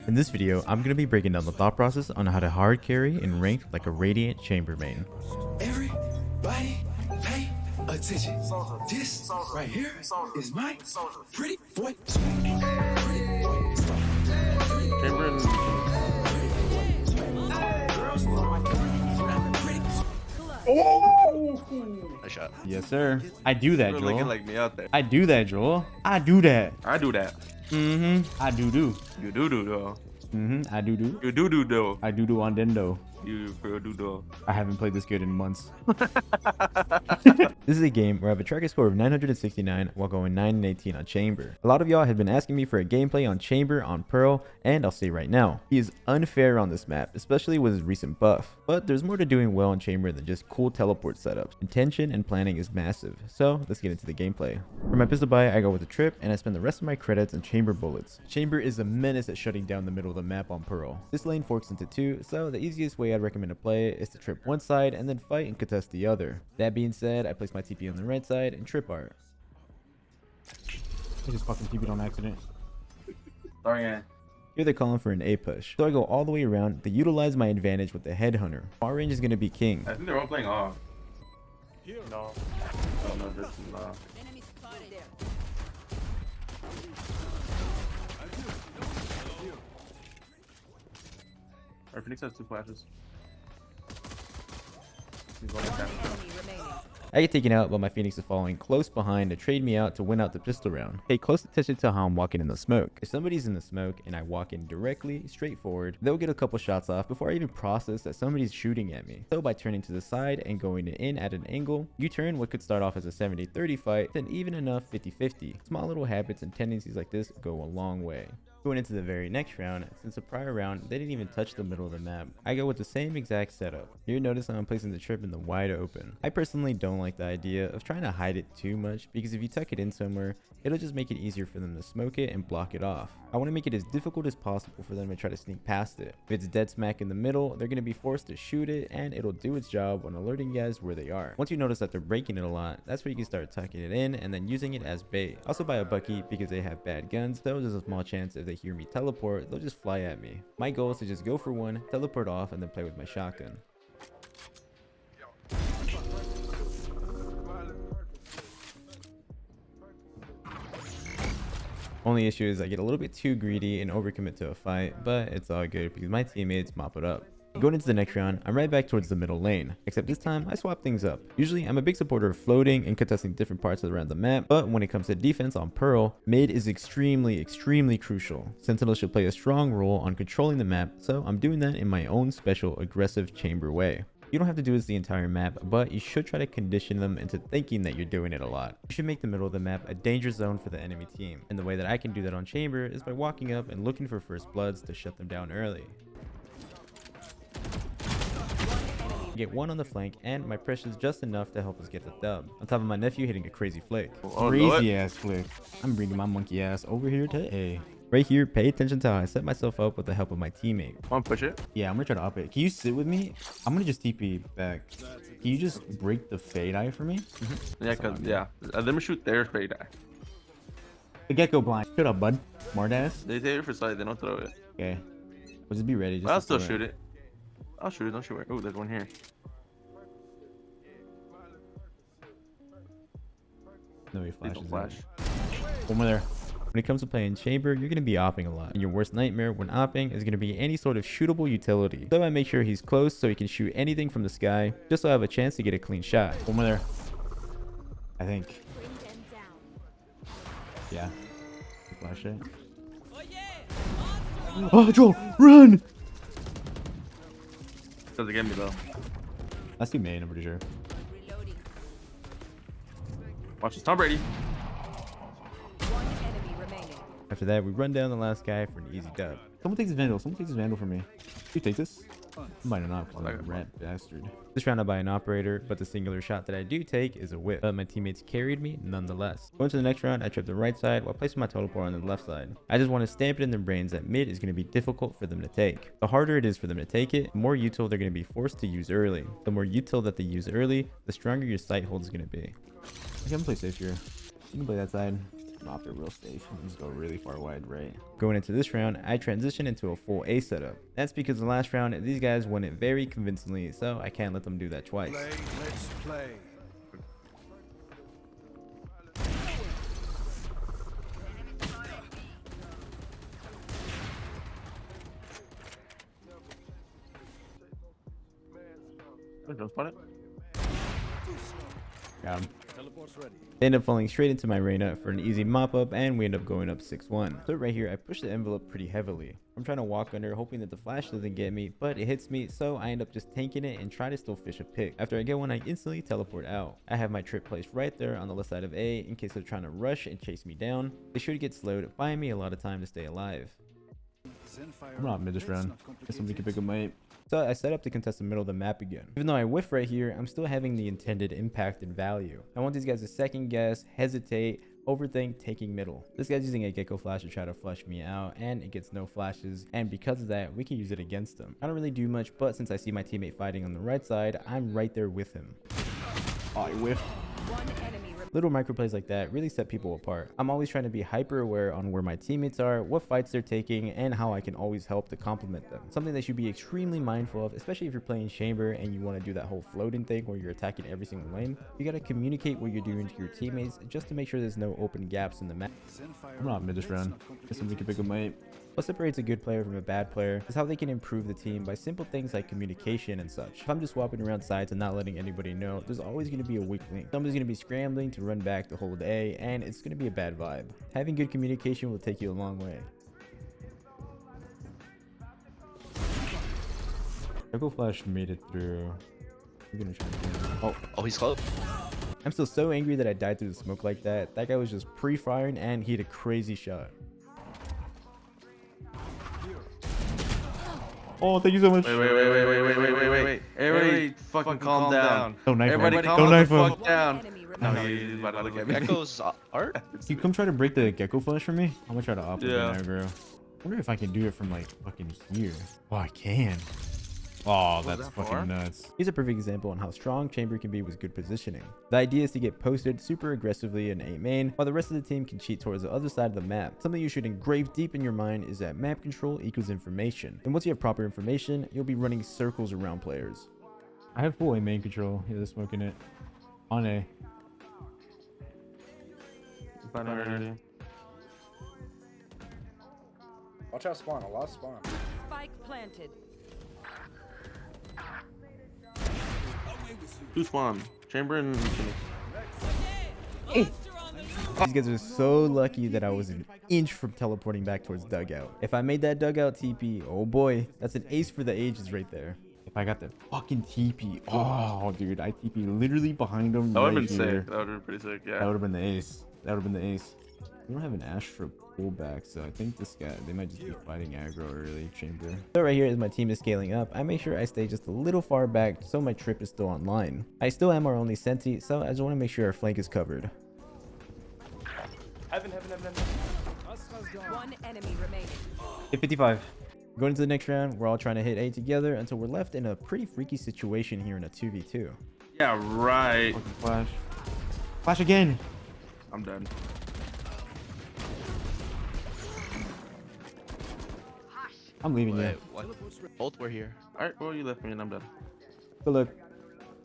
In this video, I'm going to be breaking down the thought process on how to hard carry and rank like a Radiant Chamber main. Everybody pay attention. This right here is my pretty boy. Oh! Nice shot. Yes, sir. I do that, You're Joel. looking like me out there. I do that, Joel. I do that. I do that. I do. You do though. I do. You do though. I do on Dendo. You do though. I haven't played this good in months. This is a game where I have a tracker score of 969 while going 9 and 18 on Chamber. A lot of y'all have been asking me for a gameplay on Chamber on Pearl, and I'll say right now, he is unfair on this map, especially with his recent buff. But there's more to doing well on Chamber than just cool teleport setups. Intention and planning is massive, so let's get into the gameplay. For my pistol buy, I go with a trip, and I spend the rest of my credits on Chamber bullets. Chamber is a menace at shutting down the middle of the map on Pearl. This lane forks into two, so the easiest way I'd recommend to play it is to trip one side and then fight and contest the other. That being said, I place my TP on the right side and trip art. I just fucking TP'd on accident. Sorry, man. Here they're calling for an A push, so I go all the way around to utilize my advantage with the headhunter. Far range is going to be king. I think they're all playing off. No. Oh no, this is not. Enemy spotted there. Our Phoenix has 2 flashes. One enemy remaining. I get taken out, but my Phoenix is following close behind to trade me out to win out the pistol round. Pay close attention to how I'm walking in the smoke. If somebody's in the smoke and I walk in directly, straight forward, they'll get a couple shots off before I even process that somebody's shooting at me. So by turning to the side and going in at an angle, you turn what could start off as a 70-30 fight to an even enough 50-50. Small little habits and tendencies like this go a long way. Going into the very next round, since the prior round they didn't even touch the middle of the map, I go with the same exact setup. Here notice how I'm placing the trip in the wide open. I personally don't like the idea of trying to hide it too much, because if you tuck it in somewhere, it'll just make it easier for them to smoke it and block it off. I want to make it as difficult as possible for them to try to sneak past it. If it's dead smack in the middle, they're going to be forced to shoot it, and it'll do its job on alerting you guys where they are. Once you notice that they're breaking it a lot, that's where you can start tucking it in and then using it as bait. Also buy a Bucky because they have bad guns, so there's a small chance if they hear me teleport, they'll just fly at me. My goal is to just go for one, teleport off, and then play with my shotgun. Only issue is I get a little bit too greedy and overcommit to a fight, but it's all good because my teammates mop it up. Going into the next round, I'm right back towards the middle lane, except this time I swap things up. Usually I'm a big supporter of floating and contesting different parts around the map, but when it comes to defense on Pearl, mid is extremely crucial. Sentinel should play a strong role on controlling the map, so I'm doing that in my own special aggressive chamber way. You don't have to do this the entire map, but you should try to condition them into thinking that you're doing it a lot. You should make the middle of the map a danger zone for the enemy team, and the way that I can do that on Chamber is by walking up and looking for first bloods to shut them down early. Get one on the flank, and my pressure is just enough to help us get the dub. On top of my nephew hitting a crazy flick. Crazy ass flick. I'm bringing my monkey ass over here to A. Right here, pay attention to how I set myself up with the help of my teammate. Want to push it? Yeah, I'm gonna try to up it. Can you sit with me? I'm gonna just TP back. Can you just break the fade eye for me? Yeah, cause yeah. Let me shoot their fade eye. The gecko blind. Shut up, bud. Smart ass. They take it for sight. They don't throw it. Okay. We'll just be ready. I'll still shoot it. I'll shoot it. Don't shoot it. Oh, there's one here. No, he Please flashes. don't flash. One more there. When it comes to playing Chamber, you're going to be opping a lot. And your worst nightmare when opping is going to be any sort of shootable utility. So I make sure he's close so he can shoot anything from the sky, just so I have a chance to get a clean shot. One more there. I think. Yeah. Flash it. Oh, Joel, run! Doesn't get me though. That's too main, I'm pretty sure. Reloading. Watch this, Tom Brady. One enemy remaining. After that, we run down the last guy for an easy dub. Someone takes his vandal. Someone takes his vandal from me. You take this? I might not, because I'm a rat bastard. This round I buy an operator, but the singular shot that I do take is a whip. But my teammates carried me nonetheless. Going to the next round, I trip the right side while placing my teleport on the left side. I just want to stamp it in their brains that mid is going to be difficult for them to take. The harder it is for them to take it, the more util they're going to be forced to use early. The more util that they use early, the stronger your sight hold is going to be. Okay, I'm gonna play safe here. You can play that side. I'm off the real safe. Just go really far wide right. Going into this round, I transition into a full A setup. That's because the last round, these guys won it very convincingly, so I can't let them do that twice. Let's play. Don't spot it. Got him. They end up falling straight into my Reyna for an easy mop up, and we end up going up 6-1. So right here, I push the envelope pretty heavily. I'm trying to walk under, hoping that the flash doesn't get me, but it hits me, so I end up just tanking it and try to still fish a pick. After I get one, I instantly teleport out. I have my trip placed right there on the left side of A in case they're trying to rush and chase me down. They should get slowed, buying me a lot of time to stay alive. I'm not mid this round. Somebody can pick up my... So I set up to contest the middle of the map again. Even though I whiff right here, I'm still having the intended impact and value. I want these guys to second guess, hesitate, overthink taking middle. This guy's using a gecko flash to try to flush me out, and it gets no flashes, and because of that, we can use it against him. I don't really do much, but since I see my teammate fighting on the right side, I'm right there with him. Oh, I whiffed. One enemy Little microplays like that really set people apart. I'm always trying to be hyper aware on where my teammates are, what fights they're taking, and how I can always help to complement them. Something they should be extremely mindful of, especially if you're playing chamber and you want to do that whole floating thing where you're attacking every single lane. You got to communicate what you're doing to your teammates just to make sure there's no open gaps in the map. I'm not mid this round. Somebody can pick up my... What separates a good player from a bad player is how they can improve the team by simple things like communication and such. If I'm just swapping around sides and not letting anybody know, there's always going to be a weak link. Somebody's going to be scrambling to run back to hold A, and it's going to be a bad vibe. Having good communication will take you a long way. Echo Flash made it through. We're gonna try again. Oh, he's close. I'm still so angry that I died through the smoke like that. That guy was just pre-firing and he had a crazy shot. Oh, thank you so much. Wait. Everybody fucking calm down. Don't knife him. Everybody Don't knife him. fuck down. enemy No, remaining. he's about to look at me. Echo's art? You come try to break the gecko flash for me? I'm gonna try to opt in Yeah. aggro. I wonder if I can do it from like fucking here. Oh, I can. Oh, that's that fucking for? nuts. Here's a perfect example on how strong chamber can be with good positioning. The idea is to get posted super aggressively in A main, while the rest of the team can cheat towards the other side of the map. Something you should engrave deep in your mind is that map control equals information. And once you have proper information, you'll be running circles around players. I have full A main control. Yeah, they're smoking it. On A. Watch out spawn, a lot of spawn. Spike planted. Two spawn. Chamber and These guys are so lucky that I was an inch from teleporting back towards dugout. If I made that dugout TP, oh boy, that's an ace for the ages right there. If I got the fucking TP, oh dude, I TP literally behind him. that would have right been here. sick. That would have been pretty sick, That yeah. would have been the ace. That would have been the ace. We don't have an Astra pullback, so I think this guy, they might just be fighting aggro early chamber. So right here, as my team is scaling up, I make sure I stay just a little far back so my trip is still online. I still am our only senti, so I just want to make sure our flank is covered. Heaven. One enemy remaining. Hit 55. Going into the next round, we're all trying to hit A together until we're left in a pretty freaky situation here in a 2v2. Yeah, right. Fucking flash. Flash again. I'm done. I'm leaving you. Wait, what? Both were here. Alright, well, you left me and I'm done. So look.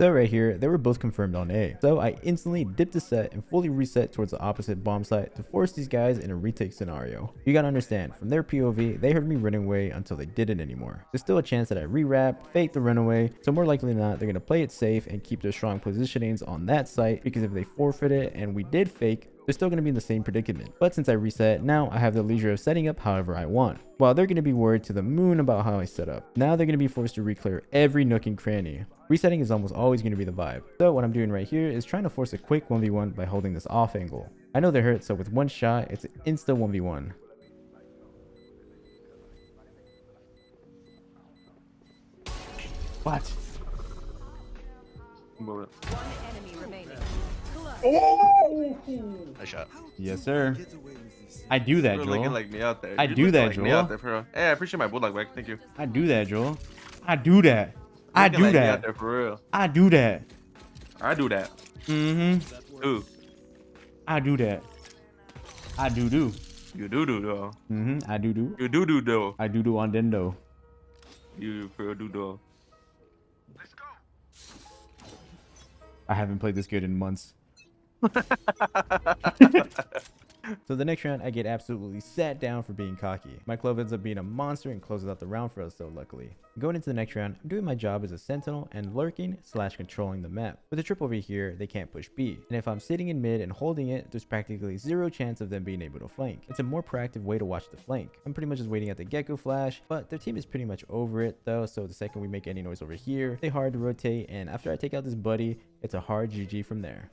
So right here, they were both confirmed on A. So I instantly dipped a set and fully reset towards the opposite bomb site to force these guys in a retake scenario. You gotta understand, from their POV, they heard me running away until they didn't anymore. There's still a chance that I re-wrap, fake the runaway, so more likely than not, they're gonna play it safe and keep their strong positionings on that site, because if they forfeit it and we did fake, they're still going to be in the same predicament. But since I reset, now I have the leisure of setting up however I want. While they're going to be worried to the moon about how I set up, now they're going to be forced to re-clear every nook and cranny. Resetting is almost always going to be the vibe. So what I'm doing right here is trying to force a quick 1v1 by holding this off angle. I know they hurt, so with one shot, it's an insta 1v1. What? Move it. One enemy remaining. Nice shot. Yes, sir. I do that, You're looking Joel. like me out there. I You're do looking that, like me Joel. out there, for real. Hey, I appreciate my bulldog back. Thank you. I do that, Joel. I do that. I Looking do like me out that. there, for real. I do that. I do that. Mm-hmm. Ooh. I do that. I do do. You do though. I do do. You do though. I do do on Dendo. You for do though. I haven't played this good in months. So the next round, I get absolutely sat down for being cocky. My clove ends up being a monster and closes out the round for us, though, luckily. Going into the next round, I'm doing my job as a sentinel and lurking / controlling the map. With a trip over here, they can't push B. And if I'm sitting in mid and holding it, there's practically zero chance of them being able to flank. It's a more proactive way to watch the flank. I'm pretty much just waiting at the gecko flash, but their team is pretty much over it, though, so the second we make any noise over here, they hard to rotate, and after I take out this buddy, it's a hard GG from there.